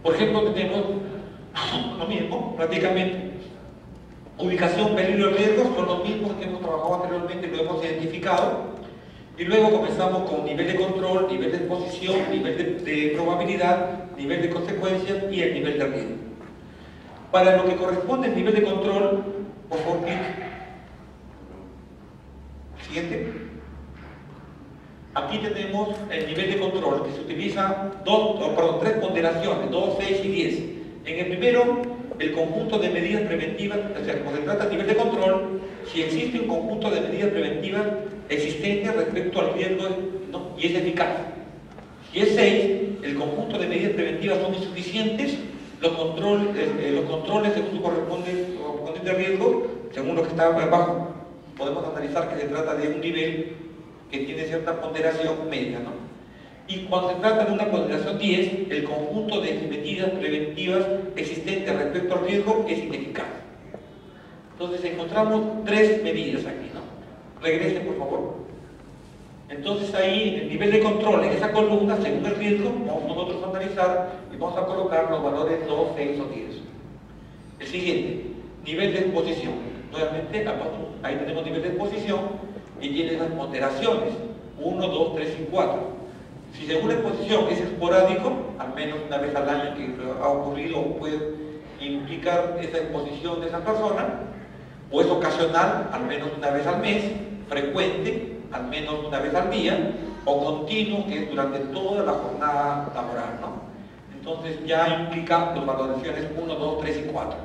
Por ejemplo, tenemos lo mismo, prácticamente. Ubicación, peligro y riesgos son los mismos que hemos trabajado anteriormente, lo hemos identificado. Y luego comenzamos con nivel de control, nivel de exposición, nivel de probabilidad, nivel de consecuencias y el nivel de riesgo. Para lo que corresponde al nivel de control, por favor, siguiente. Aquí tenemos el nivel de control, que se utiliza tres ponderaciones, 2, 6 y 10. En el primero, el conjunto de medidas preventivas, o sea, cuando se trata de nivel de control, si existe un conjunto de medidas preventivas existentes respecto al riesgo, ¿no?, y es eficaz. Si es 6, el conjunto de medidas preventivas son insuficientes, los controles según su correspondiente riesgo, según lo que está abajo, podemos analizar que se trata de un nivel que tiene cierta ponderación media, ¿no? Y cuando se trata de una ponderación 10, el conjunto de medidas preventivas existentes respecto al riesgo es ineficaz. Entonces encontramos 3 medidas aquí, ¿no? Regrese, por favor. Entonces ahí, en el nivel de control, en esa columna, según el riesgo, vamos nosotros a analizar y vamos a colocar los valores 2, 6 o 10. El siguiente, nivel de exposición. Nuevamente, ahí tenemos nivel de exposición y tiene las ponderaciones, 1, 2, 3 y 4. Si según la exposición es esporádico, al menos una vez al año que ha ocurrido o puede implicar esa exposición de esa persona, o es ocasional, al menos una vez al mes, frecuente, al menos una vez al día, o continuo, que es durante toda la jornada laboral, ¿no? Entonces ya implica las valoraciones 1, 2, 3 y 4.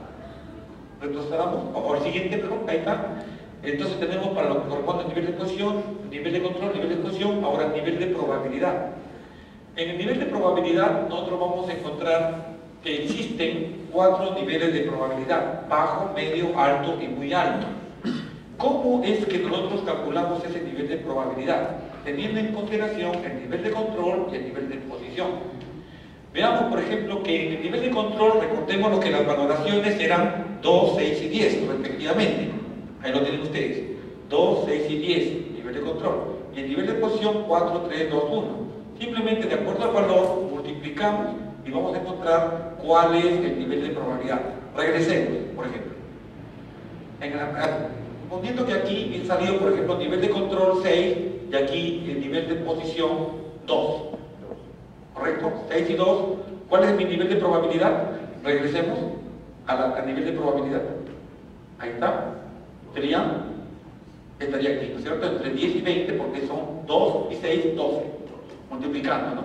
Retrocedamos, o el siguiente, perdón, ahí está. Entonces tenemos para lo que corresponde al nivel de exposición, nivel de control, nivel de exposición, ahora el nivel de probabilidad. En el nivel de probabilidad nosotros vamos a encontrar que existen 4 niveles de probabilidad: bajo, medio, alto y muy alto. ¿Cómo es que nosotros calculamos ese nivel de probabilidad? Teniendo en consideración el nivel de control y el nivel de exposición. Veamos, por ejemplo, que en el nivel de control, recordemos lo que las valoraciones eran 2, 6 y 10, respectivamente. Ahí lo tienen ustedes. 2, 6 y 10, nivel de control. Y el nivel de exposición, 4, 3, 2, 1. Simplemente, de acuerdo al valor, multiplicamos y vamos a encontrar cuál es el nivel de probabilidad. Regresemos, por ejemplo. Suponiendo que aquí he salido, por ejemplo, nivel de control 6 y aquí el nivel de exposición 2. ¿Correcto? 6 y 2. ¿Cuál es mi nivel de probabilidad? Regresemos al nivel de probabilidad. Ahí está. Estaría aquí, ¿no es cierto? Entre 10 y 20, porque son 2 y 6, 12. Multiplicando, ¿no?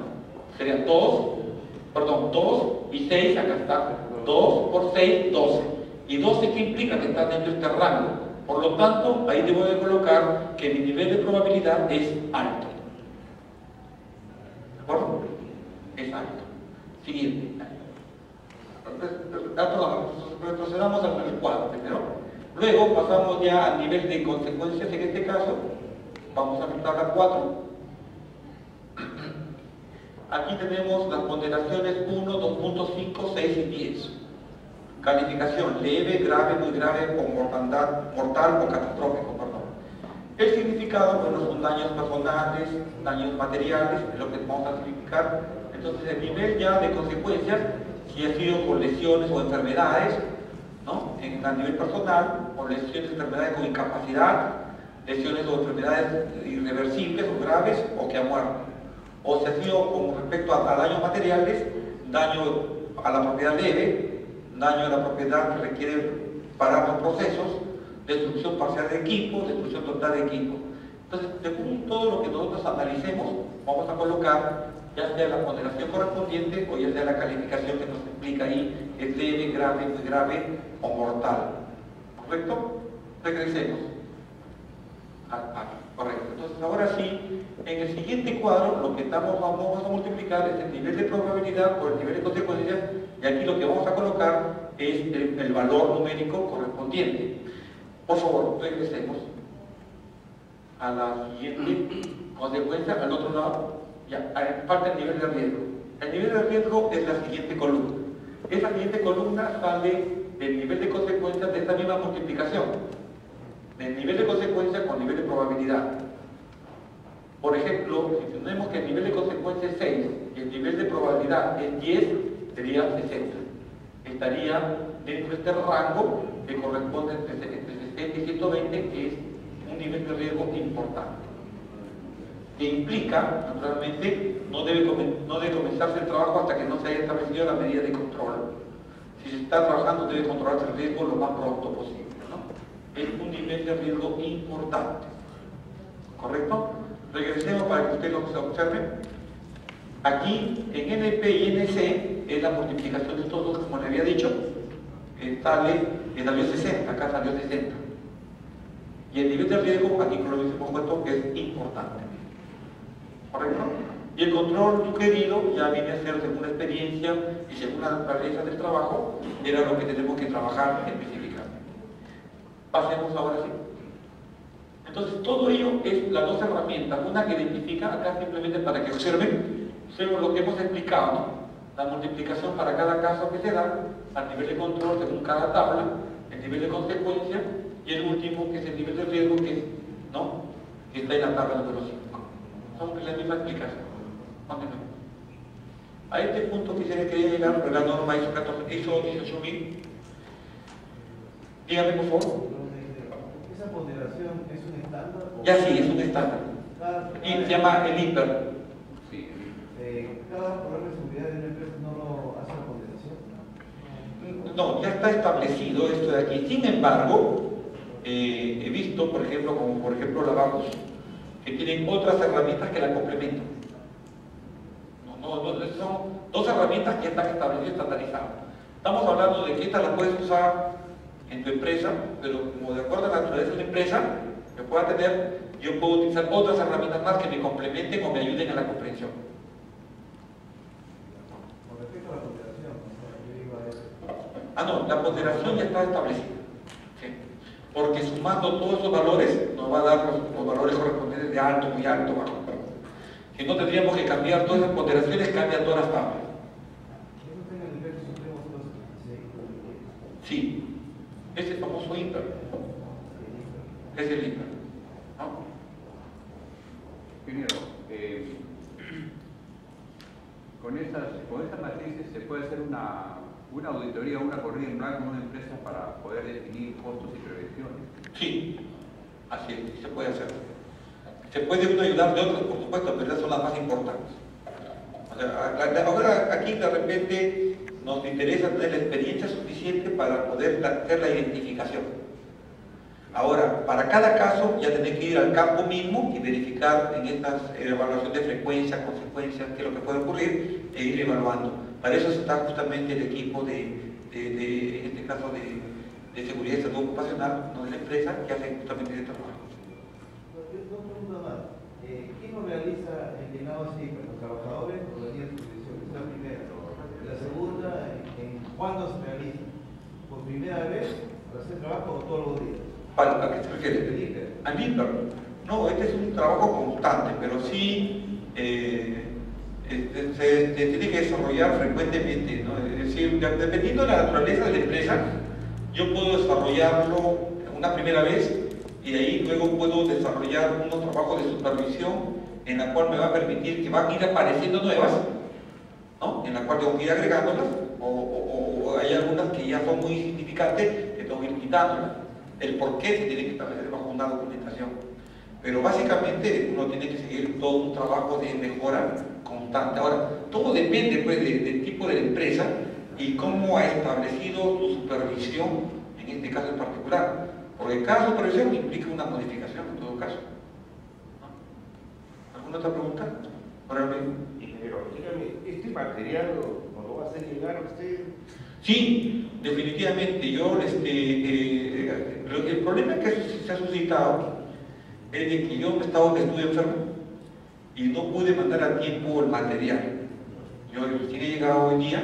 Serían 2 y 6, acá está. 2 por 6, 12. Y 12, ¿qué implica? Que está dentro de este rango. Por lo tanto, ahí debo de colocar que mi nivel de probabilidad es alto. ¿De acuerdo? Es alto. Siguiente. Retrocedamos al nivel 4 primero. Luego pasamos ya al nivel de consecuencias. En este caso, vamos a anotar la 4. Aquí tenemos las ponderaciones 1, 2.5, 6 y 10. Calificación: leve, grave, muy grave, o mortal o catastrófico, perdón. El significado, bueno, son daños personales, daños materiales, es lo que vamos a significar. Entonces el nivel ya de consecuencias, si ha sido por lesiones o enfermedades, ¿no?, a nivel personal, por lesiones o enfermedades con incapacidad, lesiones o enfermedades irreversibles o graves o que ha muerto. O si ha sido con respecto a daños materiales, daño a la propiedad leve, daño a la propiedad que requiere parar los procesos, destrucción parcial de equipo, destrucción total de equipo. Entonces, según todo lo que nosotros analicemos, vamos a colocar ya sea la ponderación correspondiente o ya sea la calificación que nos explica ahí, es leve, grave, muy grave o mortal. ¿Correcto? Regresemos. Correcto. Entonces, ahora sí, en el siguiente cuadro, lo que vamos a multiplicar es el nivel de probabilidad por el nivel de consecuencias, y aquí lo que vamos a colocar es el valor numérico correspondiente. Por favor, regresemos a la siguiente consecuencia, al otro lado. Ya, falta el nivel de riesgo. El nivel de riesgo es la siguiente columna. Esa siguiente columna sale del nivel de consecuencias de esta misma multiplicación. El nivel de consecuencia con nivel de probabilidad. Por ejemplo, si tenemos que el nivel de consecuencia es 6 y el nivel de probabilidad es 10, sería 60. Estaría dentro de este rango que corresponde entre 60 y 120, que es un nivel de riesgo importante. Que implica, naturalmente, no debe comenzarse el trabajo hasta que no se haya establecido la medida de control. Si se está trabajando, debe controlarse el riesgo lo más pronto posible, ¿no? Es un nivel de riesgo importante. ¿Correcto? Regresemos para que usted lo observe. Aquí, en NP y NC, es la multiplicación de estos dos, como le había dicho, que salió 60, acá salió 60. Y el nivel de riesgo, aquí lo hubiésemos puesto, que es importante. ¿Correcto? Y el control sugerido ya viene a ser según la experiencia y según la naturaleza del trabajo, era lo que tenemos que trabajar específicamente. Pasemos ahora sí. Entonces, todo ello es las dos herramientas, una que identifica, acá simplemente para que observen lo que hemos explicado, ¿no? La multiplicación para cada caso que se da, al nivel de control según cada tabla, el nivel de consecuencia, y el último, que es el nivel de riesgo, que es, ¿no?, que está en la tabla número 5. Son la misma explicación. Continuemos. A este punto quisiera que llegar, pero la norma ISO 18000. Dígame, por favor. ¿Esa ponderación es un estándar? Ya sí, es un estándar. Y se llama el IPER. Sí. ¿Cada programa de seguridad de una empresa no lo hace la ponderación? No, ya está establecido esto de aquí. Sin embargo, he visto, por ejemplo, como por ejemplo Lavabos, que tienen otras herramientas que la complementan. Son dos herramientas que están establecidas y estandarizadas. Estamos hablando de que estas las puedes usar en tu empresa, pero como de acuerdo a la naturaleza de la empresa que pueda tener, yo puedo utilizar otras herramientas más que me complementen o me ayuden a la comprensión. Con respecto a la ponderación, yo digo a eso. No, la ponderación ya está establecida. ¿Sí? Porque sumando todos esos valores nos va a dar los valores correspondientes de alto, muy alto, bajo. Si no, tendríamos que cambiar todas esas ponderaciones, cambian todas las tablas. ¿Eso está en el nivel supremo 216? Sí, es el famoso IPER. Es el IPER, ¿no? Ingeniero, con estas matrices se puede hacer una auditoría, una corrida en blanco en una empresa para poder definir costos y prevenciones. Sí, así es, se puede hacer. Se puede uno ayudar de otros, por supuesto, pero esas son las más importantes. O sea, ahora aquí de repente nos interesa tener la experiencia suficiente para poder hacer la identificación. Ahora, para cada caso ya tenés que ir al campo mismo y verificar en estas evaluaciones de frecuencia, consecuencias, qué es lo que puede ocurrir, e ir evaluando. Para eso está justamente el equipo en este caso de seguridad y salud ocupacional, no de la empresa, que hace justamente ese trabajo. Dos preguntas más. ¿Quién lo realiza el llenado así? ¿Los trabajadores o los días de supervisión? Esa es la primera. La segunda, ¿cuándo se realiza? ¿Por primera vez para hacer trabajo o todos los días? ¿A qué se refiere? Al IPER. No, este es un trabajo constante, pero sí se tiene que desarrollar frecuentemente, ¿no? Es decir, dependiendo de la naturaleza de la empresa, yo puedo desarrollarlo una primera vez y de ahí luego puedo desarrollar unos trabajos de supervisión en la cual me va a permitir que van a ir apareciendo nuevas, ¿no? En la cual tengo que ir agregándolas, o hay algunas que ya son muy significantes que tengo que ir quitándolas. El por qué se tiene que establecer bajo una documentación. Pero básicamente uno tiene que seguir todo un trabajo de mejora constante. Ahora, todo depende pues, del tipo de la empresa y cómo ha establecido su supervisión, en este caso en particular. Porque cada supervisión implica una modificación en todo caso. ¿No? ¿Alguna otra pregunta? Ingeniero, dígame, ¿este material nos lo va a hacer llegar a usted? Sí, definitivamente. El problema que se ha suscitado es de que yo estuve enfermo y no pude mandar a tiempo el material. Yo recién he llegado hoy día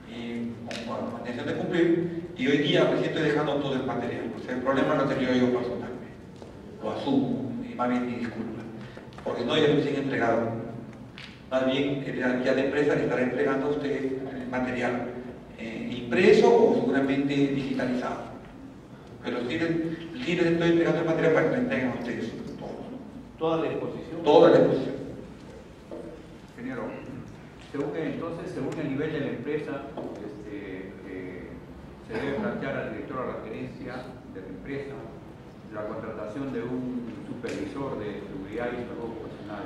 y con la intención de cumplir, y hoy día recién estoy dejando todo el material. O sea, el problema lo he tenido yo personalmente. Lo asumo, y más bien mi disculpa, porque no ya lo recién entregado. Más bien, ya la empresa le estará entregando a usted el material impreso o seguramente digitalizado. Pero sí les estoy entregando el material para que lo entreguen a ustedes todos. ¿Toda la exposición? Toda la exposición. Ingeniero, Entonces, según el nivel de la empresa, se debe plantear al director a la gerencia de la empresa la contratación de un supervisor de seguridad y salud ocupacional.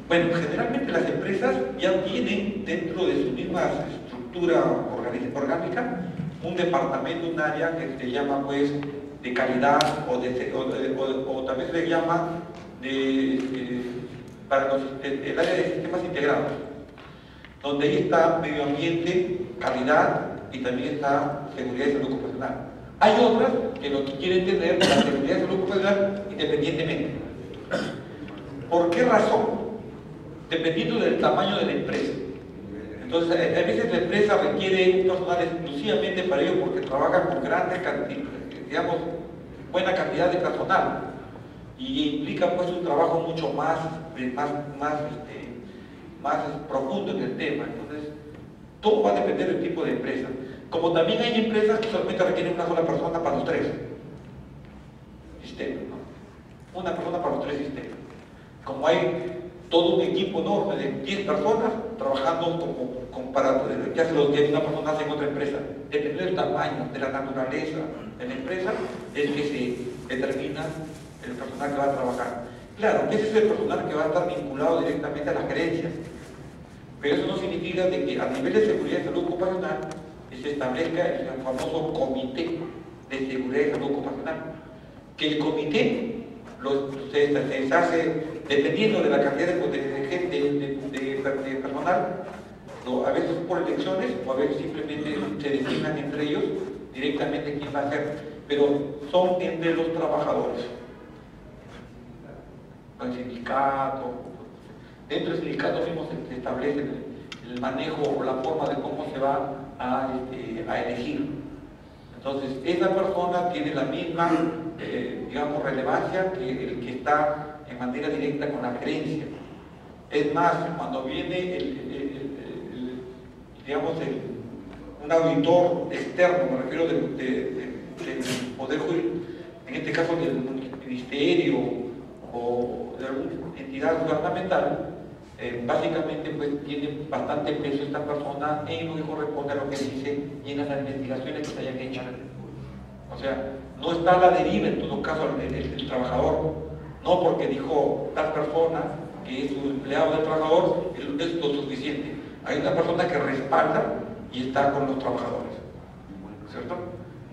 Bueno, generalmente las empresas ya tienen dentro de su misma estructura orgánica un departamento, un área que se llama pues de calidad o también se le llama para el área de sistemas integrados, donde ahí está medio ambiente, calidad y también está seguridad y salud ocupacional. Hay otras que lo que quieren tener la seguridad y salud ocupacional independientemente. ¿Por qué razón? Dependiendo del tamaño de la empresa. Entonces, a veces la empresa requiere un personal exclusivamente para ello porque trabaja con grandes cantidades, digamos, buena cantidad de personal y implica pues un trabajo mucho más profundo en el tema. Entonces, todo va a depender del tipo de empresa. Como también hay empresas que solamente requieren una sola persona para los 3 sistemas, ¿no? Una persona para los 3 sistemas. Como hay todo un equipo enorme de 10 personas trabajando para que hace lo que una persona hace en otra empresa. Dependiendo del tamaño, de la naturaleza de la empresa, es que se determina el personal que va a trabajar. Claro, ese es el personal que va a estar vinculado directamente a las gerencias. Pero eso no significa de que a nivel de seguridad y salud ocupacional se establezca el famoso comité de seguridad y salud ocupacional. Que el comité se hace dependiendo de la cantidad de personal, a veces por elecciones o a veces simplemente se designan entre ellos directamente quién va a ser, pero son entre los trabajadores. El sindicato, dentro del sindicato mismo se establece el manejo o la forma de cómo se va a elegir. Entonces, esa persona tiene la misma, digamos, relevancia que el que está en manera directa con la gerencia. Es más, cuando viene un auditor externo, me refiero del Poder Judicial, en este caso del Ministerio o de alguna entidad gubernamental, básicamente pues tiene bastante peso esta persona en lo que corresponde a lo que dice y en las investigaciones que se hayan hecho. O sea, no está a la deriva en todo caso el trabajador, no porque dijo tal persona que es un empleado del trabajador, es lo suficiente. Hay una persona que respalda y está con los trabajadores, ¿cierto?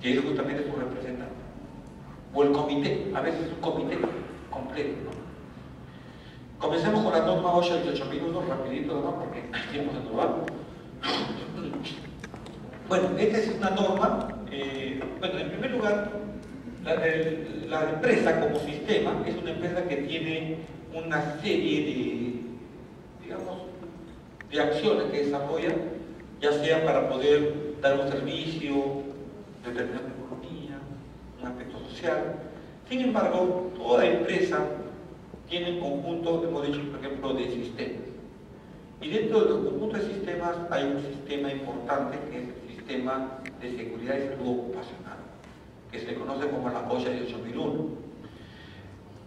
Que es justamente su representante. O el comité, a veces es un comité completo, ¿no? Comencemos con la norma OSHA 18001, rapidito además porque el tiempo se nos va. Bueno, esta es una norma, bueno, en primer lugar, la empresa como sistema es una empresa que tiene una serie de, digamos, de acciones que desarrolla, ya sea para poder dar un servicio, determinar la economía, un aspecto social. Sin embargo, toda empresa tiene un conjunto, hemos dicho, por ejemplo, de sistemas. Y dentro de los conjuntos de sistemas hay un sistema importante que es el sistema de seguridad y salud ocupacional, que se le conoce como la OSHA 18001.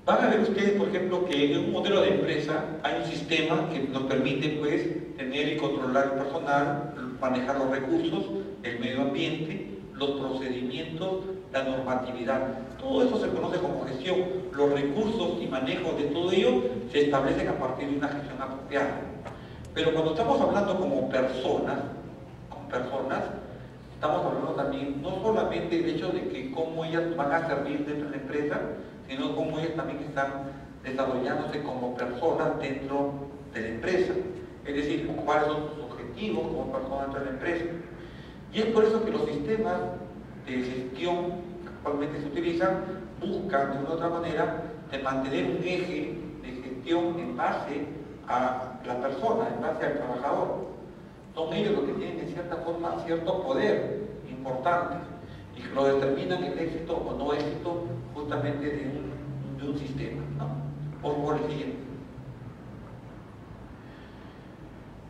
Van a ver ustedes, por ejemplo, que en un modelo de empresa hay un sistema que nos permite pues, tener y controlar el personal, manejar los recursos, el medio ambiente, los procedimientos, la normatividad. Todo eso se conoce como gestión. Los recursos y manejo de todo ello se establecen a partir de una gestión apropiada. Pero cuando estamos hablando como personas, estamos hablando también no solamente del hecho de que cómo ellas van a servir dentro de la empresa, sino cómo ellas también están desarrollándose como personas dentro de la empresa. Es decir, cuáles son sus objetivos como personas dentro de la empresa. Y es por eso que los sistemas de gestión que actualmente se utilizan buscan de una u otra manera de mantener un eje de gestión en base a la persona, en base al trabajador. Son ellos los que tienen en cierta forma cierto poder importante y que lo determinan el éxito o no éxito justamente de un sistema, ¿no? Por el siguiente.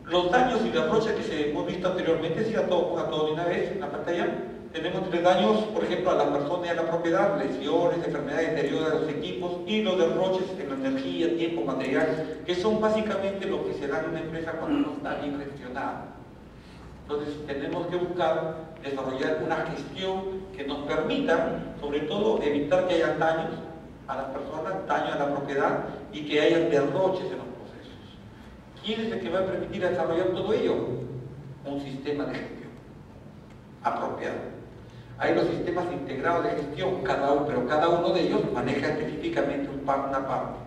Los daños y las brochas que se hemos visto anteriormente, si a todo de una vez en la pantalla, tenemos 3 daños, por ejemplo, a la persona y a la propiedad, lesiones, enfermedades, deterioro de los equipos y los derroches en la energía, tiempo, material, que son básicamente lo que se da en una empresa cuando no está bien gestionada. Entonces tenemos que buscar desarrollar una gestión que nos permita, sobre todo, evitar que haya daños a las personas, daño a la propiedad y que haya derroches en los procesos. ¿Quién es el que va a permitir desarrollar todo ello? Un sistema de gestión apropiado. Hay los sistemas integrados de gestión, pero cada uno de ellos maneja específicamente una parte.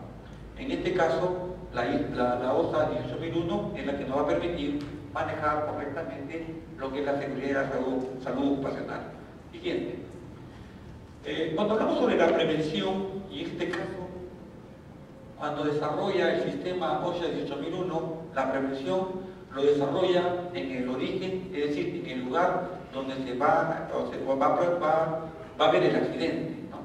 En este caso, la OSA 18001 es la que nos va a permitir manejar correctamente lo que es la seguridad y la salud ocupacional. Siguiente. Cuando hablamos sobre la prevención, y en este caso, cuando desarrolla el sistema OSHA 18001, la prevención lo desarrolla en el origen, es decir, en el lugar donde se va a ver el accidente, ¿no?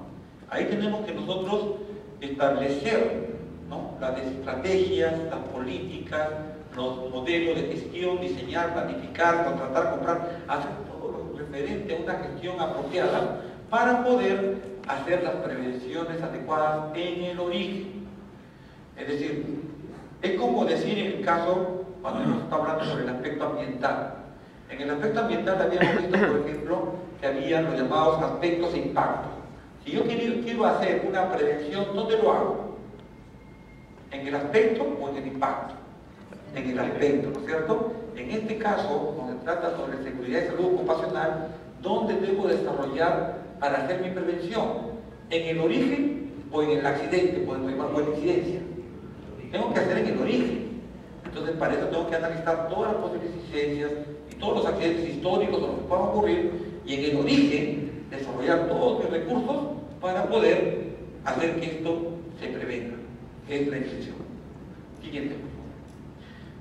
Ahí tenemos que nosotros establecer, ¿no?, las estrategias, las políticas, los modelos de gestión, diseñar, planificar, contratar, comprar, hacer todo lo referente a una gestión apropiada para poder hacer las prevenciones adecuadas en el origen. Es decir, es como decir en el caso, cuando hemos estado hablando sobre el aspecto ambiental. En el aspecto ambiental habíamos visto, por ejemplo, que había los llamados aspectos de impacto. Si yo quiero hacer una prevención, ¿dónde lo hago? ¿En el aspecto o en el impacto? En el aspecto, ¿no es cierto? En este caso, cuando se trata sobre seguridad y salud ocupacional, ¿dónde debo desarrollar para hacer mi prevención? ¿En el origen o en el accidente, o en la incidencia? Tengo que hacer en el origen. Entonces, para eso tengo que analizar todas las posibles incidencias y todos los accidentes históricos o los que puedan ocurrir, y en el origen desarrollar todos mis recursos para poder hacer que esto se prevenga. Es la intención. Siguiente.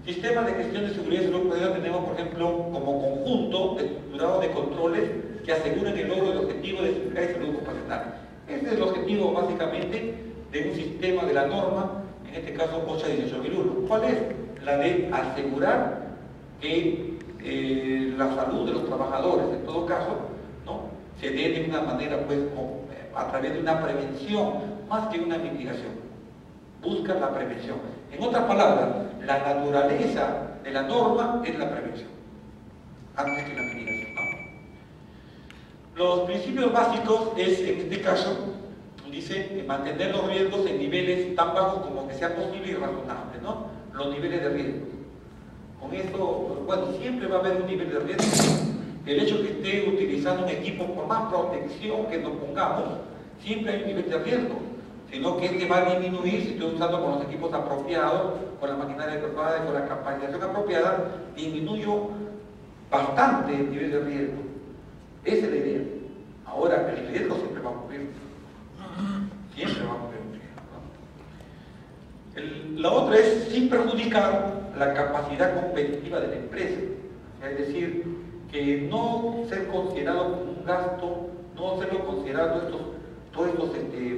Sistemas de gestión de seguridad y salud ocupacional tenemos, por ejemplo, como conjunto estructurado de controles que aseguran el logro del objetivo de seguridad y salud ocupacional. Este es el objetivo, básicamente, de un sistema de la norma, en este caso OSHA 18001. ¿Cuál es? La de asegurar que la salud de los trabajadores, en todo caso, ¿no?, se dé de una manera, pues, a través de una prevención, más que una mitigación. Busca la prevención. En otras palabras, la naturaleza de la norma es la prevención, antes que la mitigación, ¿no? Los principios básicos es, en este caso, dice mantener los riesgos en niveles tan bajos como que sea posible y razonable, ¿no? Los niveles de riesgo. Con esto, bueno, siempre va a haber un nivel de riesgo. El hecho que esté utilizando un equipo, por más protección que nos pongamos, siempre hay un nivel de riesgo, sino que este va a disminuir si estoy usando con los equipos apropiados, con la maquinaria adecuada y con la capacitación apropiada, disminuyo bastante el nivel de riesgo. Esa es la idea. Ahora, el riesgo siempre va a ocurrir. Siempre va a ocurrir un riesgo, ¿no? La otra es sin perjudicar la capacidad competitiva de la empresa. Es decir, que no ser considerado como un gasto, no serlo considerado todos estos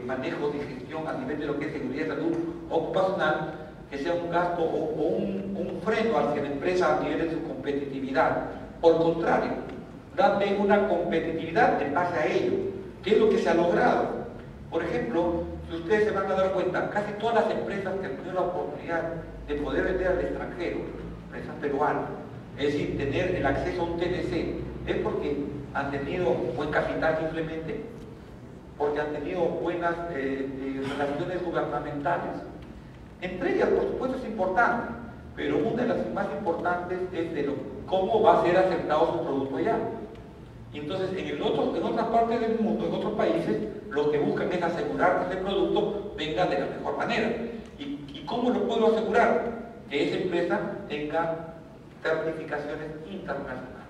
manejos de gestión a nivel de lo que es seguridad y salud ocupacional, que sea un gasto o un freno hacia la empresa a nivel de su competitividad. Por contrario, darle una competitividad en base a ello. ¿Qué es lo que se ha logrado? Por ejemplo, si ustedes se van a dar cuenta, casi todas las empresas que han tenido la oportunidad de poder vender al extranjero, empresas peruanas, es decir, tener el acceso a un TNC, es porque han tenido buen capital simplemente, porque han tenido buenas relaciones gubernamentales. Entre ellas, por supuesto, es importante, pero una de las más importantes es de cómo va a ser aceptado su producto allá. Y entonces, en otras partes del mundo, en otros países, lo que buscan es asegurar que ese producto venga de la mejor manera. ¿Y cómo lo puedo asegurar? Que esa empresa tenga certificaciones internacionales.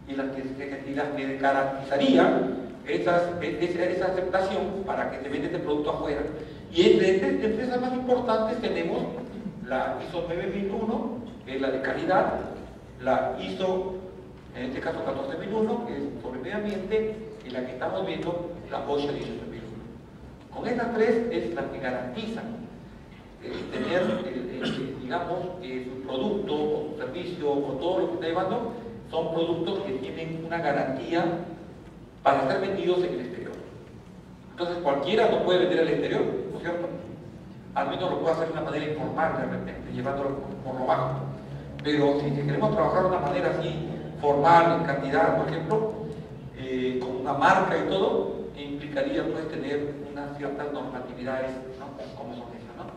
Y las que garantizaría esa aceptación para que se venda este producto afuera. Y entre empresas más importantes tenemos la ISO 9001, que es la de calidad, la ISO, en este caso 14001, que es sobre medio ambiente, y la que estamos viendo, la OSHA 18001. Con estas tres es la que garantizan tener, digamos, su producto o su servicio o todo lo que está llevando son productos que tienen una garantía para ser vendidos en el exterior. Entonces cualquiera lo puede vender al exterior, ¿no es cierto? Al menos lo puede hacer de una manera informal, de repente, llevándolo por lo bajo. Pero si queremos trabajar de una manera así, formal, en cantidad, por ejemplo, con una marca y todo, implicaría pues tener unas ciertas normatividades, ¿no? Como son esas, ¿no?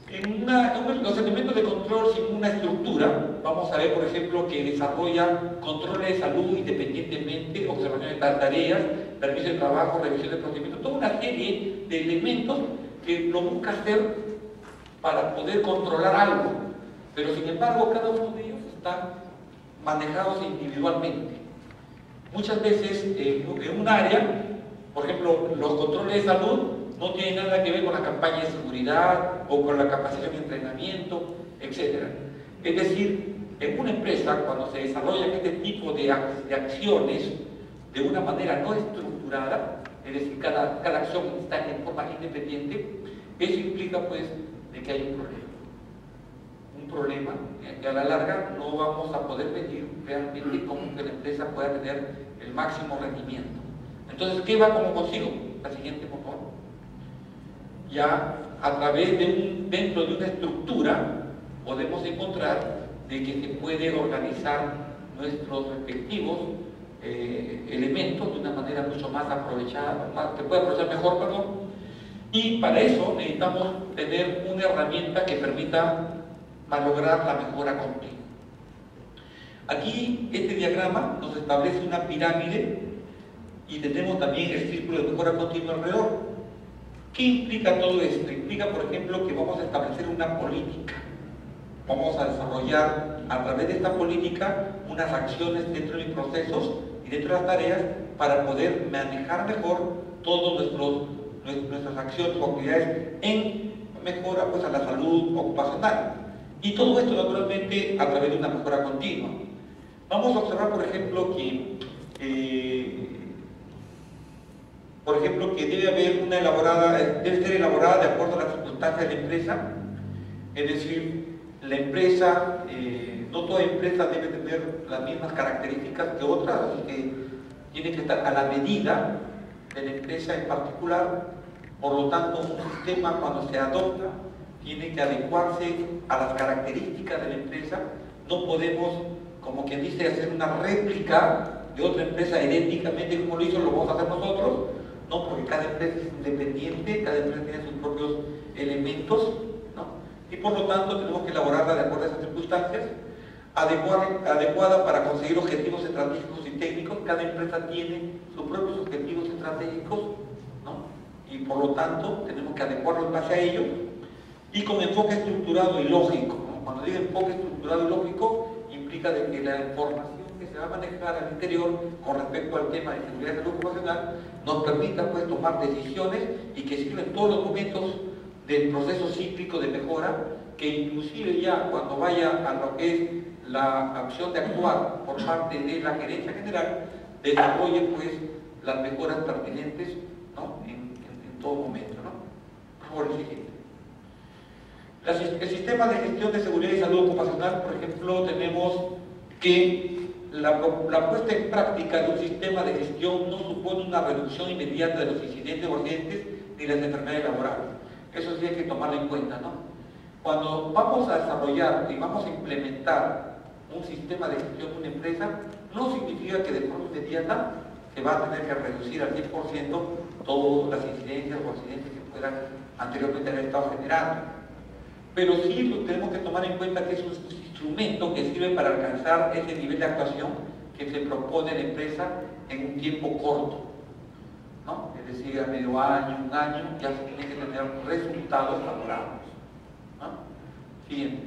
En los elementos de control sin una estructura, vamos a ver, por ejemplo, que desarrolla controles de salud independientemente, observación de tareas, permiso de trabajo, revisión de procedimientos, toda una serie de elementos que lo busca hacer para poder controlar algo, pero sin embargo cada uno de ellos están manejados individualmente. Muchas veces en un área, por ejemplo, los controles de salud no tienen nada que ver con la campaña de seguridad o con la capacitación y entrenamiento, etc. Es decir, en una empresa, cuando se desarrollan este tipo de acciones de una manera no estructurada, es decir, cada acción está en forma independiente, eso implica pues de que hay un problema. Un problema que a la larga no vamos a poder medir realmente cómo que la empresa pueda tener el máximo rendimiento. Entonces, ¿qué va como consigo? La siguiente, por favor. Ya a través dentro de una estructura podemos encontrar de que se puede organizar nuestros respectivos elementos de una manera mucho más aprovechada, que puede aprovechar mejor, perdón. Y para eso necesitamos tener una herramienta que permita lograr la mejora continua. Aquí este diagrama nos establece una pirámide y tenemos también el círculo de mejora continua alrededor. ¿Qué implica todo esto? Implica, por ejemplo, que vamos a establecer una política. Vamos a desarrollar a través de esta política unas acciones dentro de mis procesos y dentro de las tareas para poder manejar mejor todas nuestras acciones o actividades en mejora pues, a la salud ocupacional. Y todo esto naturalmente a través de una mejora continua. Vamos a observar, por ejemplo, que debe haber debe ser elaborada de acuerdo a las circunstancias de la empresa, es decir, la empresa, no toda empresa debe tener las mismas características que otras, así que tiene que estar a la medida de la empresa en particular. Por lo tanto, un sistema cuando se adopta tiene que adecuarse a las características de la empresa. No podemos, como quien dice, hacer una réplica de otra empresa idénticamente como lo hizo, lo vamos a hacer nosotros. No, porque cada empresa es independiente, cada empresa tiene sus propios elementos, ¿no? Y por lo tanto tenemos que elaborarla de acuerdo a esas circunstancias, adecuada para conseguir objetivos estratégicos y técnicos. Cada empresa tiene sus propios objetivos estratégicos, ¿no? Y por lo tanto tenemos que adecuarlo en base a ello, y con enfoque estructurado y lógico, ¿no? Cuando digo enfoque estructurado y lógico, implica de que la información que se va a manejar al interior con respecto al tema de seguridad y salud ocupacional nos permita pues tomar decisiones y que sirven todos los momentos del proceso cíclico de mejora, que inclusive ya cuando vaya a lo que es la acción de actuar por parte de la gerencia general, desarrolle pues las mejoras pertinentes, ¿no? en todo momento, ¿no? Por favor, el siguiente. El sistema de gestión de seguridad y salud ocupacional, por ejemplo, tenemos que la puesta en práctica de un sistema de gestión no supone una reducción inmediata de los incidentes o accidentes ni las enfermedades laborales. Eso sí hay que tomarlo en cuenta, ¿no? Cuando vamos a desarrollar y vamos a implementar un sistema de gestión de una empresa, no significa que de forma inmediata se va a tener que reducir al 100% todas las incidencias o accidentes que puedan anteriormente haber estado generando. Pero sí tenemos que tomar en cuenta que es un instrumento que sirve para alcanzar ese nivel de actuación que se propone la empresa en un tiempo corto, ¿no? Es decir, a medio año, un año, ya se tiene que tener resultados favorables, ¿no? Siguiente.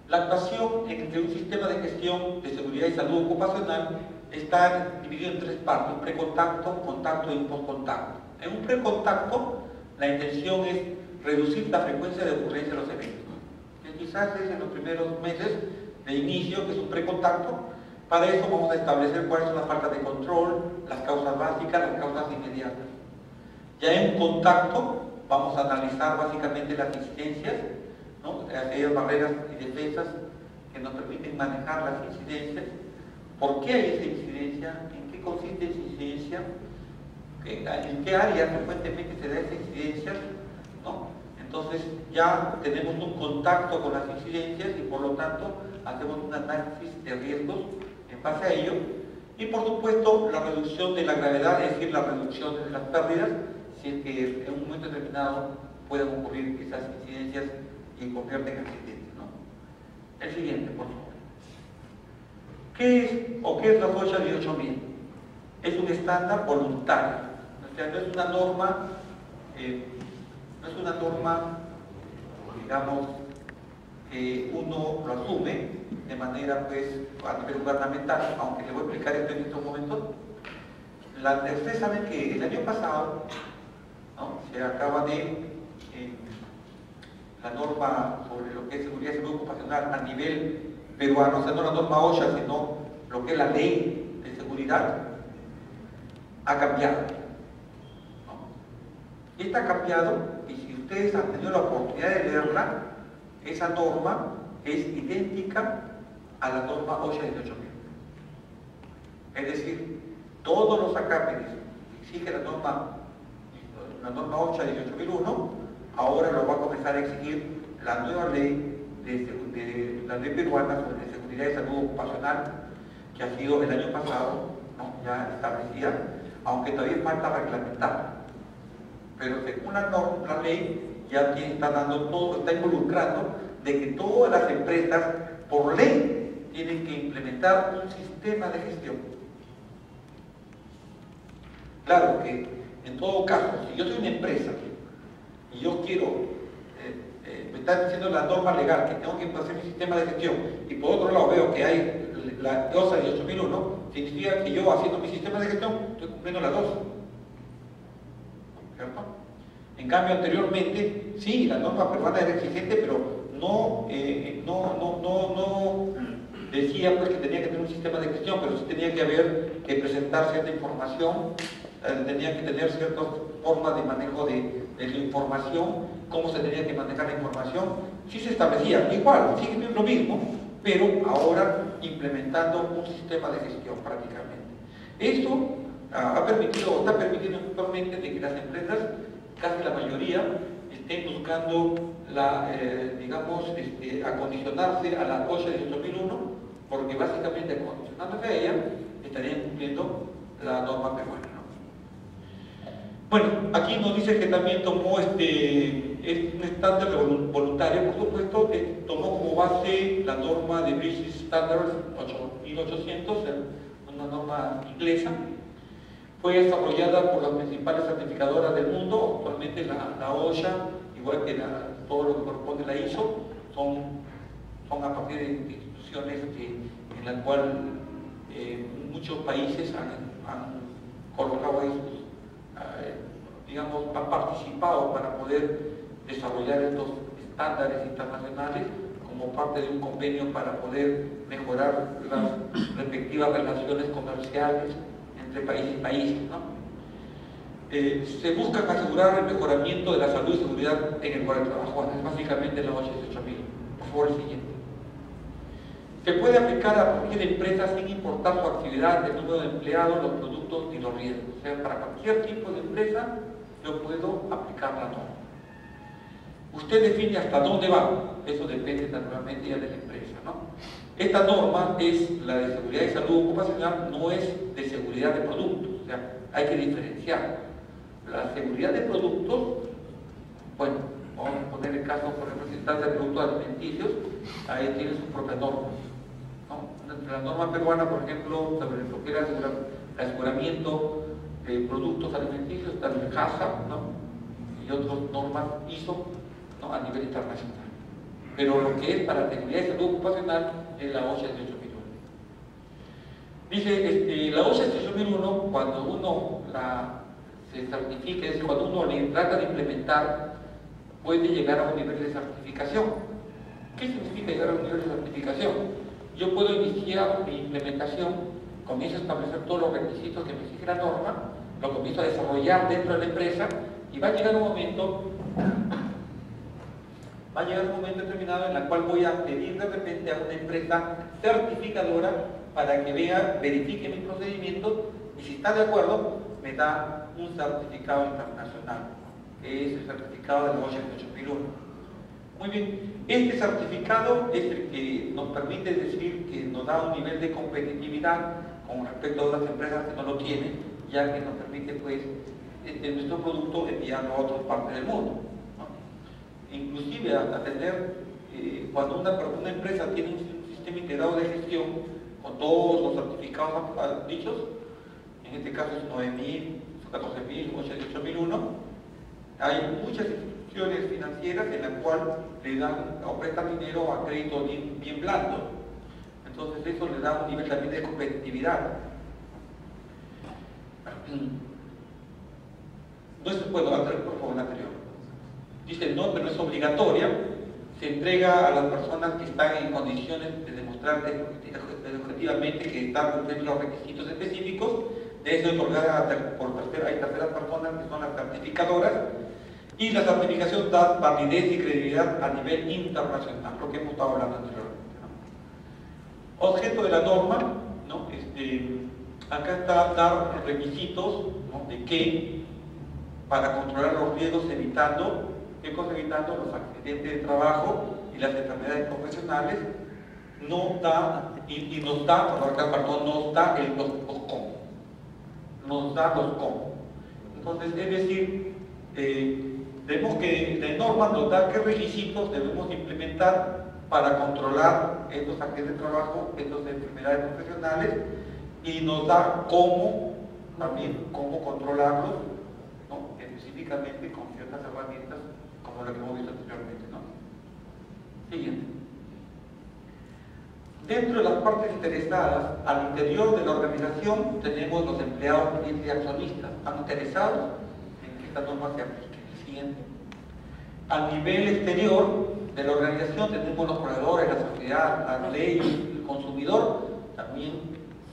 La actuación entre un sistema de gestión de seguridad y salud ocupacional está dividido en tres partes: un precontacto, contacto y un postcontacto. En un precontacto, la intención es reducir la frecuencia de ocurrencia de los eventos. Que quizás es en los primeros meses de inicio, que es un precontacto. Para eso vamos a establecer cuáles son las faltas de control, las causas básicas, las causas inmediatas. Ya en contacto vamos a analizar básicamente las incidencias, ¿no? Aquellas barreras y defensas que nos permiten manejar las incidencias, ¿Por qué hay esa incidencia? ¿En qué consiste esa incidencia? ¿En qué área frecuentemente se da esa incidencia? ¿No? Entonces ya tenemos un contacto con las incidencias y por lo tanto hacemos un análisis de riesgos en base a ello. Y por supuesto la reducción de la gravedad, es decir, la reducción de las pérdidas, si es que en un momento determinado pueden ocurrir esas incidencias y convierten en accidentes, ¿no? El siguiente, por favor. ¿Qué es la OSHA 18000? Es un estándar voluntario, o sea, no es una norma, digamos, que uno lo asume de manera, pues, a nivel gubernamental, aunque le voy a explicar esto en estos momentos. Ustedes saben que el año pasado, ¿no?, se acaba de la norma sobre lo que es seguridad y salud ocupacional a nivel peruano, o sea, no la norma OSHA, sino lo que es la ley de seguridad, ha cambiado, ¿no? Esta ha cambiado, y si ustedes han tenido la oportunidad de leerla, esa norma es idéntica a la norma OSHA 18000. Es decir, todos los acámenes que exige la norma OSHA 18001, ahora lo va a comenzar a exigir la nueva ley de la ley peruana sobre seguridad y salud ocupacional, que ha sido el año pasado, ¿no?, ya establecida, aunque todavía falta reglamentar. Pero según la ley ya está dando todo, está involucrando de que todas las empresas por ley tienen que implementar un sistema de gestión. Claro que en todo caso, si yo soy una empresa y yo quiero, me está diciendo la norma legal que tengo que hacer mi sistema de gestión, y por otro lado veo que hay la OSHA 18001, significa que yo haciendo mi sistema de gestión estoy cumpliendo la 2. ¿Cierto? En cambio, anteriormente, sí, la norma peruana era exigente, pero no decía, pues, que tenía que tener un sistema de gestión, pero sí tenía que presentar cierta información, tenía que tener ciertas formas de manejo de la información, cómo se tenía que manejar la información. Sí se establecía, igual, sigue siendo lo mismo, pero ahora implementando un sistema de gestión prácticamente. Esto ha permitido, o está permitiendo actualmente, de que las empresas, casi la mayoría, estén buscando digamos, acondicionarse a la OSHA 18001, porque básicamente acondicionándose a ella estarían cumpliendo la norma peruana, ¿no? Bueno, aquí nos dice que también tomó es un estándar voluntario, por supuesto, tomó como base la norma de British Standards 8800, una norma inglesa. Fue desarrollada por las principales certificadoras del mundo. Actualmente la OSHA, igual que todo lo que corresponde a la ISO, son a partir de instituciones en las cuales muchos países han colocado estos, digamos, han participado para poder desarrollar estos estándares internacionales como parte de un convenio para poder mejorar las respectivas relaciones comerciales entre país y país, ¿no? Se busca asegurar el mejoramiento de la salud y seguridad en el lugar de trabajo. Bueno, es básicamente la OSHA 18000. Por favor, el siguiente. Se puede aplicar a cualquier empresa sin importar su actividad, el número de empleados, los productos y los riesgos. O sea, para cualquier tipo de empresa yo puedo aplicar la norma. Usted define hasta dónde va. Eso depende naturalmente ya de la empresa, ¿no? Esta norma es la de seguridad y salud ocupacional, no es de seguridad de productos. O sea, hay que diferenciar. La seguridad de productos, bueno, vamos a poner el caso, por ejemplo, si estás de productos alimenticios, ahí tiene su propia norma, ¿no? La norma peruana, por ejemplo, sobre lo que era el aseguramiento de productos alimenticios, está el HACCP, ¿no?, y otras normas ISO, ¿no?, a nivel internacional. Pero lo que es para seguridad y salud ocupacional es la OSHA 18001. Dice, la OSHA 18001, cuando uno se certifica, es decir, cuando uno le trata de implementar, puede llegar a un nivel de certificación. ¿Qué significa llegar a un nivel de certificación? Yo puedo iniciar mi implementación, comienzo a establecer todos los requisitos que me exige la norma, lo comienzo a desarrollar dentro de la empresa, y va a llegar un momento va a llegar un momento determinado en el cual voy a pedir de repente a una empresa certificadora para que verifique mis procedimientos y si está de acuerdo, me da un certificado internacional, que es el certificado de la OSHA 28001. Muy bien, este certificado es el que nos permite decir que nos da un nivel de competitividad con respecto a otras empresas que no lo tienen, ya que nos permite pues nuestro producto enviarlo a otras partes del mundo, ¿no? Inclusive a tener, cuando una empresa tiene un sistema integrado de gestión con todos los certificados dichos, en este caso es 9000, 14000, 28001, hay muchas instituciones financieras en las cuales le dan o prestan dinero a crédito bien blando. Entonces eso le da un nivel también de competitividad. No es, bueno, por favor, anterior. Dice no, pero no es obligatoria. Se entrega a las personas que están en condiciones de demostrar objetivamente que están cumpliendo los requisitos específicos. De eso otorgada hay terceras personas que son las certificadoras. Y la certificación da validez y credibilidad a nivel internacional, lo que hemos estado hablando anteriormente, ¿no? Objeto de la norma, ¿no? Acá está dar requisitos, ¿no? De qué, para controlar los riesgos evitando, ¿qué cosa evitando? Los accidentes de trabajo y las enfermedades profesionales, nos da los da los cómo. Entonces, es decir, tenemos que, la norma nos da qué requisitos debemos implementar para controlar estos accidentes de trabajo, estas enfermedades profesionales, y nos da cómo, también cómo controlarlos, ¿no? Específicamente con ciertas herramientas como lo que hemos visto anteriormente, ¿no? Siguiente. Dentro de las partes interesadas, al interior de la organización tenemos los empleados, clientes y accionistas. ¿Están interesados en que esta norma se aplique? Siguiente. A nivel exterior de la organización tenemos los proveedores, la sociedad, la ley, el consumidor, también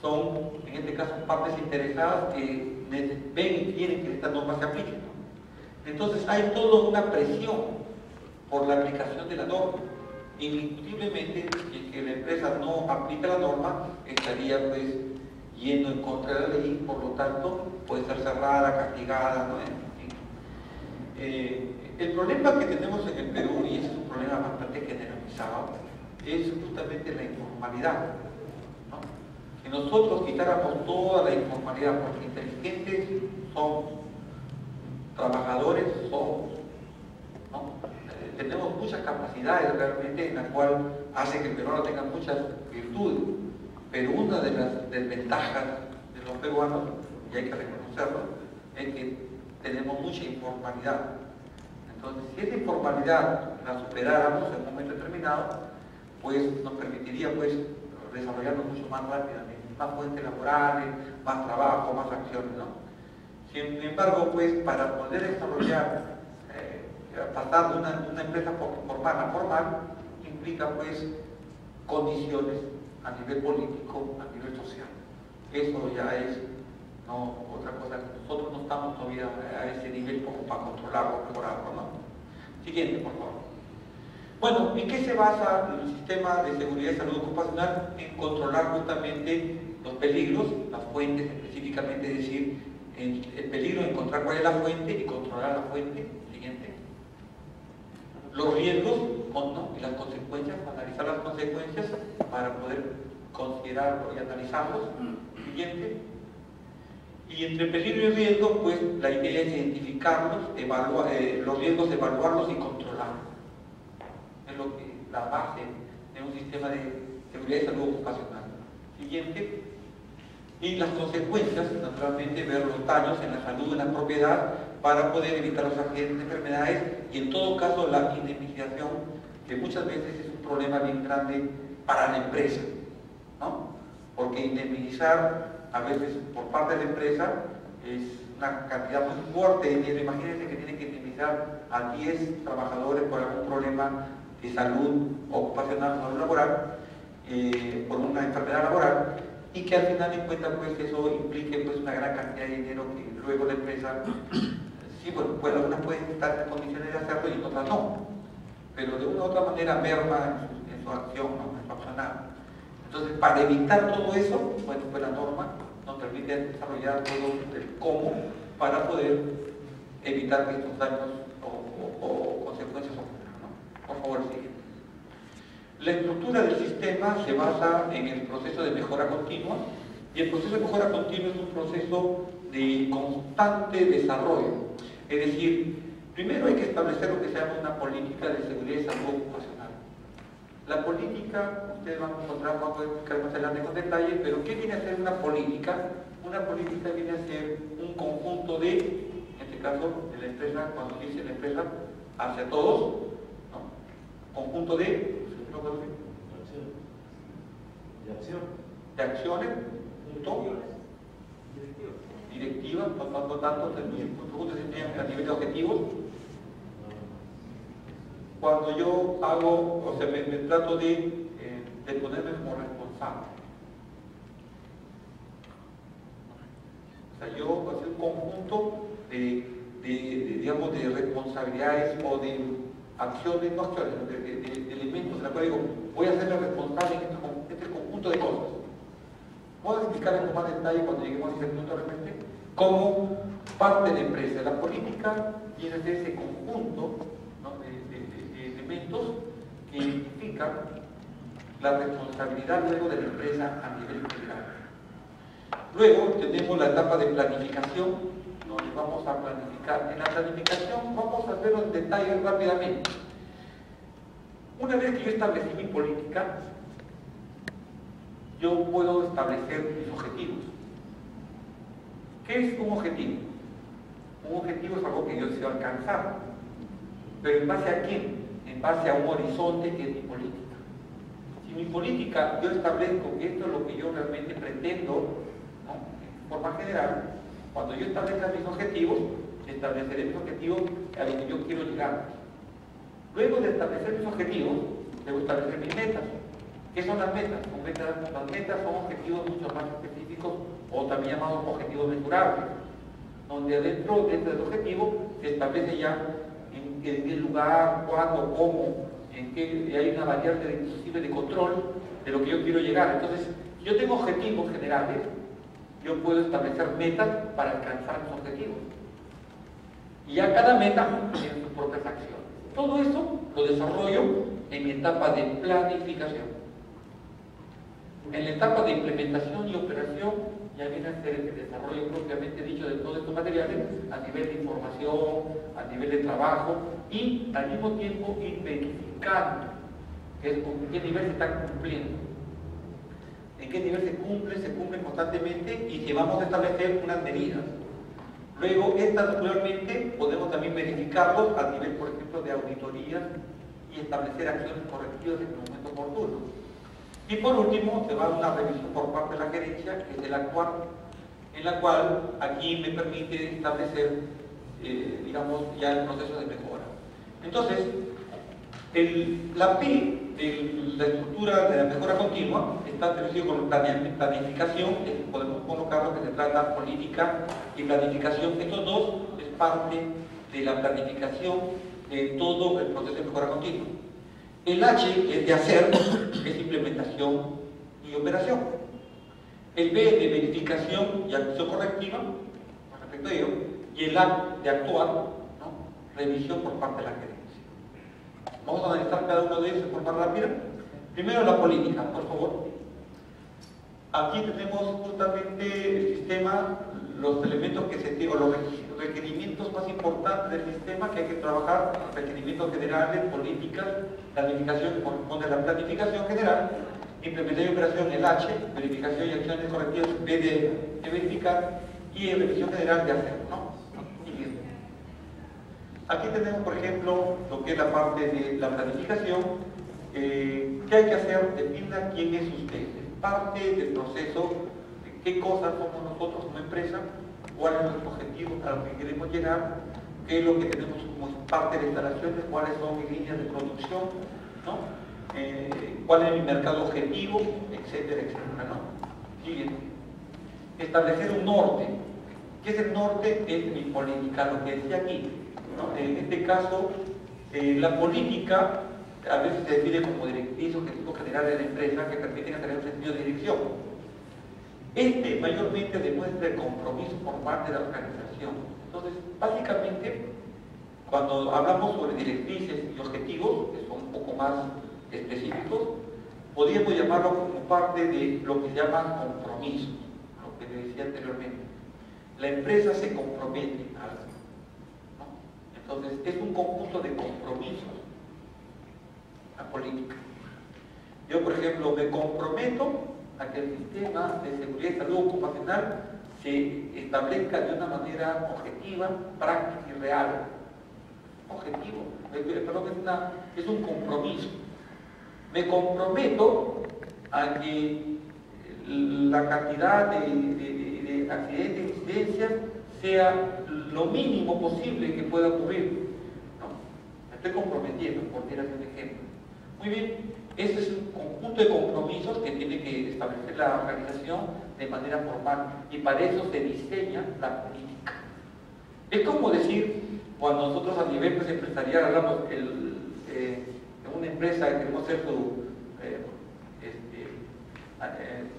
son, en este caso, partes interesadas que ven y quieren que esta norma se aplique, ¿no? Entonces hay toda una presión por la aplicación de la norma. Indiscutiblemente, si que la empresa no aplica la norma, estaría pues yendo en contra de la ley, por lo tanto puede ser cerrada, castigada, ¿no? El problema que tenemos en el Perú, y ese es un problema bastante generalizado, es justamente la informalidad, ¿no? Si nosotros quitáramos toda la informalidad, porque inteligentes somos, trabajadores somos, ¿no? Tenemos muchas capacidades realmente en las cuales hace que el peruano tenga muchas virtudes, pero una de las desventajas de los peruanos, y hay que reconocerlo, es que tenemos mucha informalidad. Entonces, si esa informalidad la superáramos en un momento determinado, pues nos permitiría pues desarrollarnos mucho más rápidamente, más fuentes laborales, más trabajo, más acciones, ¿no? Sin embargo, pues para poder desarrollar, pasar de una empresa formal a formal, implica pues condiciones a nivel político, a nivel social. Eso ya es otra cosa, nosotros no estamos todavía a ese nivel como para controlarlo, mejorarlo, ¿no? Siguiente, por favor. Bueno, ¿en qué se basa el sistema de seguridad y salud ocupacional? En controlar justamente los peligros, las fuentes específicamente, es decir, el peligro de encontrar cuál es la fuente y controlar la fuente. Siguiente. Los riesgos, ¿no? Y las consecuencias, analizar las consecuencias para poder considerarlos y analizarlos. Siguiente. Y entre peligro y riesgo, pues la idea es identificarlos, los riesgos, evaluarlos y controlarlos. Es lo que la base de un sistema de seguridad y salud ocupacional. Siguiente. Y las consecuencias, naturalmente, ver los daños en la salud, en la propiedad, para poder evitar los accidentes de enfermedades y en todo caso la indemnización, que muchas veces es un problema bien grande para la empresa, ¿no? Porque indemnizar a veces por parte de la empresa es una cantidad muy fuerte de dinero. Imagínense que tienen que indemnizar a 10 trabajadores por algún problema de salud ocupacional o laboral, por una enfermedad laboral, y que al final de cuentas pues eso implique pues una gran cantidad de dinero que luego la empresa, sí, bueno, pues algunas pueden estar en condiciones de hacerlo y otras no, pero de una u otra manera merma en su acción, ¿no? En su accionar. Entonces, para evitar todo eso, bueno, pues la norma nos permite desarrollar todo el cómo para poder evitar que estos daños o consecuencias ocurran, ¿no? Por favor, sigue. La estructura del sistema se basa en el proceso de mejora continua, y el proceso de mejora continua es un proceso de constante desarrollo. Es decir, primero hay que establecer lo que se llama una política de seguridad y salud ocupacional. La política, ustedes van a encontrar, vamos a explicar más adelante con detalle, pero ¿qué viene a ser una política? Una política viene a ser un conjunto de, en este caso, de la empresa, cuando dice la empresa, hacia todos, ¿no? Conjunto de acciones, punto, directivas, no tanto, a nivel de objetivos. Cuando yo hago, o sea, me trato de ponerme como responsable. O sea, yo hacer un conjunto digamos, de responsabilidades o de acciones, no acciones, de elementos en los cuales digo, voy a hacerme responsable en este conjunto de cosas. Puedo explicar con más detalle cuando lleguemos a ese punto realmente, como parte de la empresa. La política viene a ser ese conjunto, ¿no? de elementos que identifican la responsabilidad luego de la empresa a nivel integral. Luego tenemos la etapa de planificación, donde vamos a planificar. En la planificación vamos a ver los detalles rápidamente. Una vez que yo establecí mi política, yo puedo establecer mis objetivos. ¿Qué es un objetivo? Un objetivo es algo que yo deseo alcanzar. ¿Pero en base a quién? En base a un horizonte que es mi política. Si mi política yo establezco que esto es lo que yo realmente pretendo, ¿no? En forma general, cuando yo establezca mis objetivos, estableceré mis objetivos a los que yo quiero llegar. Luego de establecer mis objetivos, debo establecer mis metas. ¿Qué son las metas? Las metas son objetivos mucho más específicos o también llamados objetivos mensurables, donde dentro del objetivo se establece ya en qué lugar, cuándo, cómo, en qué hay una variable inclusive de control de lo que yo quiero llegar. Entonces, si yo tengo objetivos generales, yo puedo establecer metas para alcanzar mis objetivos. Y ya cada meta tiene sus propias acciones. Todo eso lo desarrollo en mi etapa de planificación. En la etapa de implementación y operación ya viene a ser el desarrollo propiamente dicho de todos estos materiales a nivel de información, a nivel de trabajo y al mismo tiempo ir verificando en qué nivel se están cumpliendo. En qué nivel se cumplen constantemente y si vamos a establecer unas medidas. Luego, estas naturalmente podemos también verificarlos a nivel, por ejemplo, de auditorías y establecer acciones correctivas en el momento oportuno. Y por último, se va a una revisión por parte de la gerencia, que es el actuar, en la cual aquí me permite establecer, digamos, ya el proceso de mejora. Entonces, la P de la estructura de la mejora continua está relacionada con planificación, podemos colocar lo que se trata política y planificación. Estos dos es parte de la planificación de todo el proceso de mejora continua. El H es de hacer, es implementación y operación. El B de verificación y acción correctiva, con respecto a ello, y el A de actuar, ¿no? Revisión por parte de la gerencia. Vamos a analizar cada uno de ellos de forma rápida. Primero la política, por favor. Aquí tenemos justamente el sistema, los elementos que se tienen, o los requerimientos más importantes del sistema que hay que trabajar, requerimientos generales, políticas, planificación que corresponde a la planificación general, implementación y operación, el H, verificación y acciones correctivas, B de verificar, y revisión general de hacer, ¿no? Y bien. Aquí tenemos, por ejemplo, lo que es la parte de la planificación. ¿Qué hay que hacer? Defina quién es usted. Es parte del proceso de qué cosas somos nosotros como empresa, cuál es nuestro objetivo a lo que queremos llegar, qué es lo que tenemos como parte de instalaciones, cuáles son mis líneas de producción, ¿no? Cuál es mi mercado objetivo, etcétera, etcétera, ¿no? Siguiente. Establecer un norte. ¿Qué es el norte? Es mi política, lo que decía aquí, ¿no? En este caso, la política a veces se define como directriz o objetivo general de la empresa que permiten tener un sentido de dirección. Este mayormente demuestra el compromiso por parte de la organización. Entonces, básicamente, cuando hablamos sobre directrices y objetivos, que son un poco más específicos, podríamos llamarlo como parte de lo que se llama compromiso, lo que le decía anteriormente. La empresa se compromete a algo, ¿no? Entonces, es un conjunto de compromisos, la política. Yo, por ejemplo, me comprometo a que el sistema de seguridad y salud ocupacional se establezca de una manera objetiva, práctica y real. Objetivo, perdón, es un compromiso. Me comprometo a que la cantidad de accidentes e incidencias sea lo mínimo posible que pueda ocurrir, ¿no? Me estoy comprometiendo, por dar un ejemplo. Muy bien, ese es un conjunto de compromisos que tiene que establecer la organización de manera formal, y para eso se diseña la política. Es como decir, cuando nosotros a nivel pues, empresarial hablamos de una empresa que queremos hacer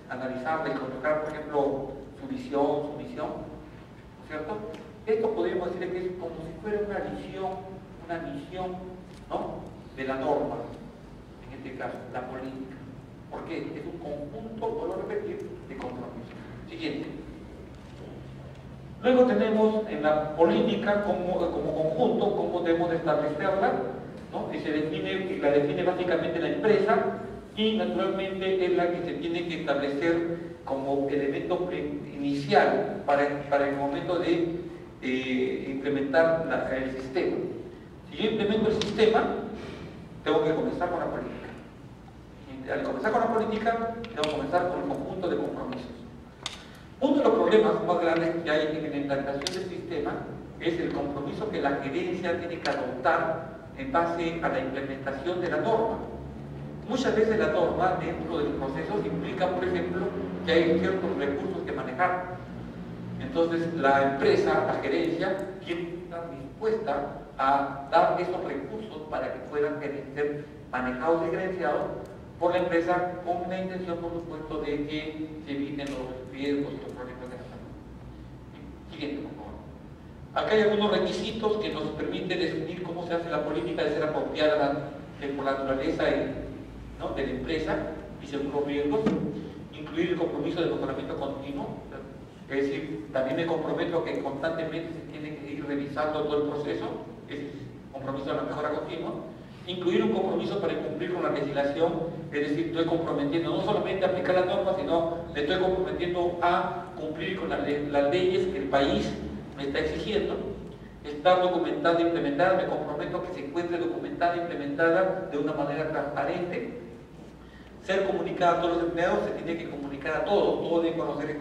analizarla y colocar, por ejemplo, su visión, su misión, ¿no es cierto? Esto podríamos decir que es como si fuera una misión, ¿no?, de la norma, en este caso, la política. ¿Por qué? Es un conjunto, vuelvo a repetir, de compromisos. Siguiente. Luego tenemos en la política como conjunto, cómo debemos de establecerla, ¿no? Y la define básicamente la empresa, y naturalmente es la que se tiene que establecer como elemento inicial para el momento de implementar el sistema. Si yo implemento el sistema, tengo que comenzar con la política. Y al comenzar con la política, tengo que comenzar con el conjunto de compromisos. Uno de los problemas más grandes que hay en la implantación del sistema es el compromiso que la gerencia tiene que adoptar en base a la implementación de la norma. Muchas veces la norma dentro del proceso implica, por ejemplo, que hay ciertos recursos que manejar. Entonces la empresa, la gerencia, tiene que estar dispuesta a dar esos recursos para que puedan ser manejados y gerenciados por la empresa, con la intención, por supuesto, de que se eviten los riesgos y los problemas de la salud. Siguiente, por favor. Acá hay algunos requisitos que nos permiten definir cómo se hace la política de ser apropiada por la naturaleza ¿no?, de la empresa y según los riesgos. Incluir el compromiso de mejoramiento continuo, es decir, también me comprometo a que constantemente se tiene que ir revisando todo el proceso, es compromiso de la mejora continua. Incluir un compromiso para cumplir con la legislación, es decir, estoy comprometiendo no solamente a aplicar las normas, sino me estoy comprometiendo a cumplir con las leyes que el país me está exigiendo. Estar documentada e implementada, me comprometo a que se encuentre documentada e implementada de una manera transparente. Ser comunicada a todos los empleados, se tiene que comunicar a todos deben conocer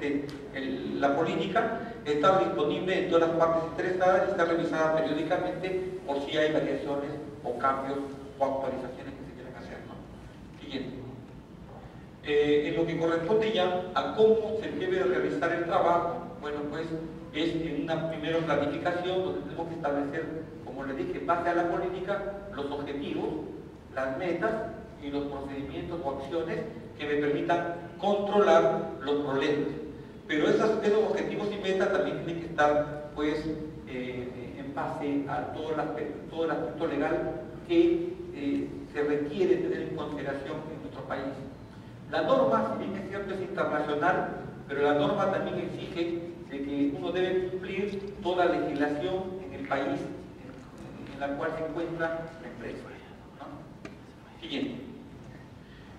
la política, estar disponible en todas las partes interesadas y estar revisada periódicamente por si hay variaciones o cambios o actualizaciones que se quieren hacer, ¿no? Siguiente. En lo que corresponde ya a cómo se debe realizar el trabajo, bueno, pues es en una primera planificación donde tenemos que establecer, como les dije, en base a la política, los objetivos, las metas y los procedimientos o acciones que me permitan controlar los problemas. Pero esos objetivos y metas también tienen que estar, pues, en base a todo el aspecto legal que se requiere tener en consideración en nuestro país. La norma, si bien es cierto, es internacional, pero la norma también exige de que uno debe cumplir toda la legislación en el país en la cual se encuentra la empresa, ¿no? Siguiente.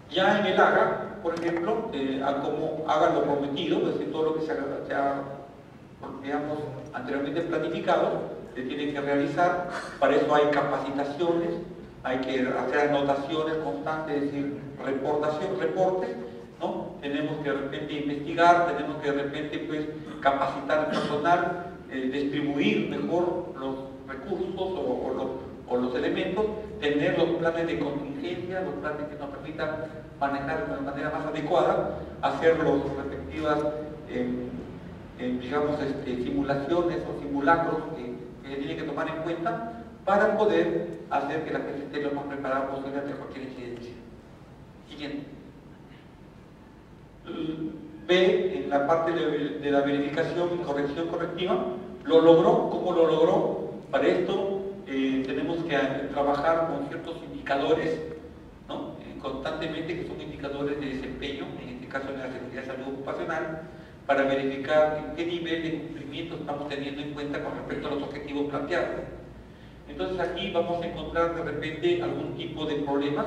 Ya en el AGA, por ejemplo, como hagan lo prometido, es decir, todo lo que se ha digamos, anteriormente planificado, se tiene que realizar. Para eso hay capacitaciones, hay que hacer anotaciones constantes, es decir, reportes, ¿no? Tenemos que de repente investigar, tenemos que de repente pues, capacitar al personal, distribuir mejor los recursos o los elementos, tener los planes de contingencia, los planes que nos permitan manejar de una manera más adecuada, hacer las respectivas digamos, simulaciones o simulacros que se tienen que tomar en cuenta para poder hacer que la gente esté lo más preparada posible ante cualquier incidencia. Siguiente. B, en la parte de la verificación y corrección correctiva, lo logró. ¿Cómo lo logró? Para esto tenemos que trabajar con ciertos indicadores, ¿no? Constantemente, que son indicadores de desempeño, en este caso en la Secretaría de Salud Ocupacional, para verificar en qué nivel de cumplimiento estamos teniendo en cuenta con respecto a los objetivos planteados. Entonces aquí vamos a encontrar de repente algún tipo de problemas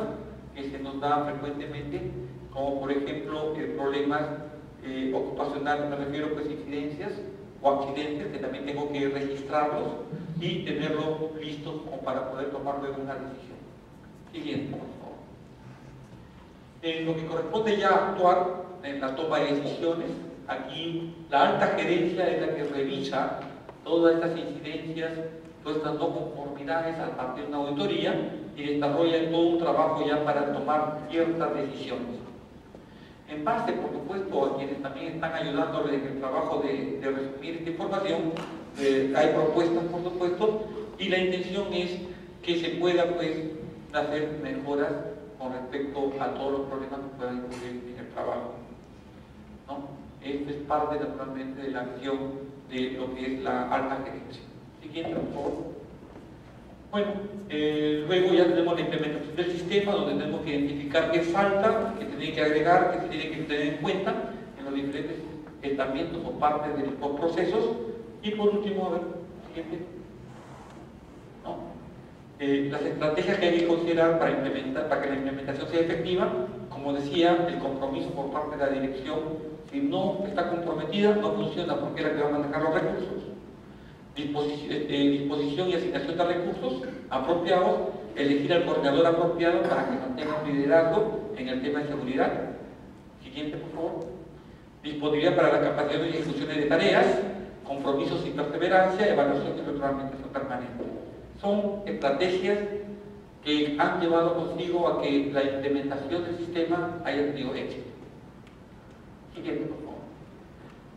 que se nos dan frecuentemente, como por ejemplo problemas ocupacionales, me refiero pues incidencias o accidentes, que también tengo que registrarlos y tenerlos listos como para poder tomar luego una decisión. Siguiente, por favor. En lo que corresponde ya actuar en la toma de decisiones, aquí la alta gerencia es la que revisa todas estas incidencias, todas estas no conformidades a partir de una auditoría y desarrolla todo un trabajo ya para tomar ciertas decisiones. En base, por supuesto, a quienes también están ayudándole en el trabajo de resumir esta información, hay propuestas, por supuesto, y la intención es que se pueda pues hacer mejoras con respecto a todos los problemas que puedan incurrir en el trabajo, ¿no? Esto es parte naturalmente de la acción de lo que es la alta gerencia. Siguiente, por favor. Bueno, luego ya tenemos la implementación del sistema, donde tenemos que identificar qué falta, qué tiene que agregar, qué se tiene que tener en cuenta en los diferentes estamentos o partes de los procesos. Y por último, a ver, siguiente. ¿No? Las estrategias que hay que considerar para que la implementación sea efectiva, como decía, el compromiso por parte de la dirección, si no está comprometida, no funciona porque es la que va a manejar los recursos. Disposición y asignación de recursos apropiados, elegir al coordinador apropiado para que mantenga un liderazgo en el tema de seguridad. Siguiente, por favor. Disponibilidad para la capacitación y ejecuciones de tareas, compromisos y perseverancia, evaluación y retroalimentación permanente. Son estrategias que han llevado consigo a que la implementación del sistema haya tenido éxito. Siguiente, por favor.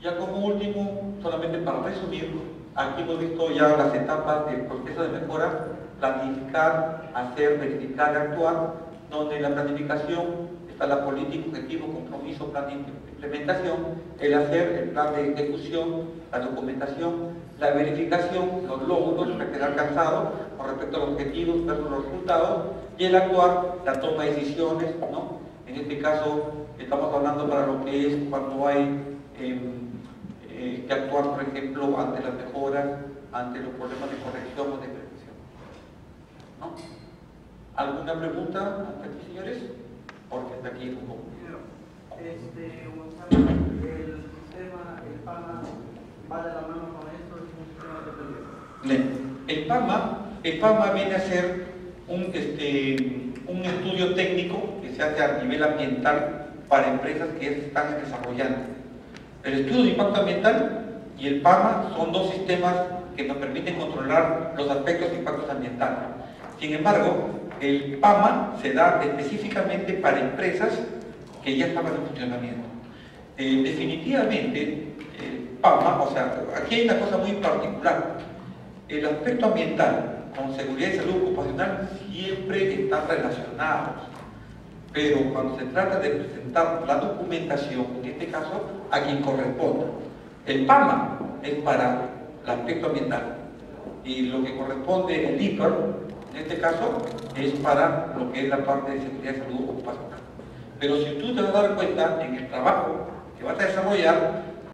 Ya como último, solamente para resumir, aquí hemos visto ya las etapas del proceso de mejora: planificar, hacer, verificar y actuar, donde en la planificación está la política, objetivo, compromiso, plan de implementación, el hacer, el plan de ejecución, la documentación, la verificación, los logros que quedan alcanzados con respecto a los objetivos versus los resultados, y el actuar, la toma de decisiones, ¿no? En este caso estamos hablando para lo que es cuando hay que actuar, por ejemplo, ante las mejoras, ante los problemas de corrección o de prevención, ¿no? ¿Alguna pregunta hasta aquí, señores? Porque hasta aquí es un poco. Gonzalo, el sistema, el PAMA, ¿va de la mano con esto? ¿Es un sistema dependiente? El PAMA viene a ser un estudio técnico que se hace a nivel ambiental para empresas que se están desarrollando. El estudio de impacto ambiental y el PAMA son dos sistemas que nos permiten controlar los aspectos de impactos ambientales. Sin embargo, el PAMA se da específicamente para empresas que ya estaban en funcionamiento. Definitivamente, el PAMA, o sea, aquí hay una cosa muy particular. El aspecto ambiental con seguridad y salud ocupacional siempre están relacionados. Pero cuando se trata de presentar la documentación, en este caso, a quien corresponda. El PAMA es para el aspecto ambiental y lo que corresponde, el IPER, en este caso, es para lo que es la parte de seguridad y salud ocupacional. Pero si tú te vas a dar cuenta, en el trabajo que vas a desarrollar,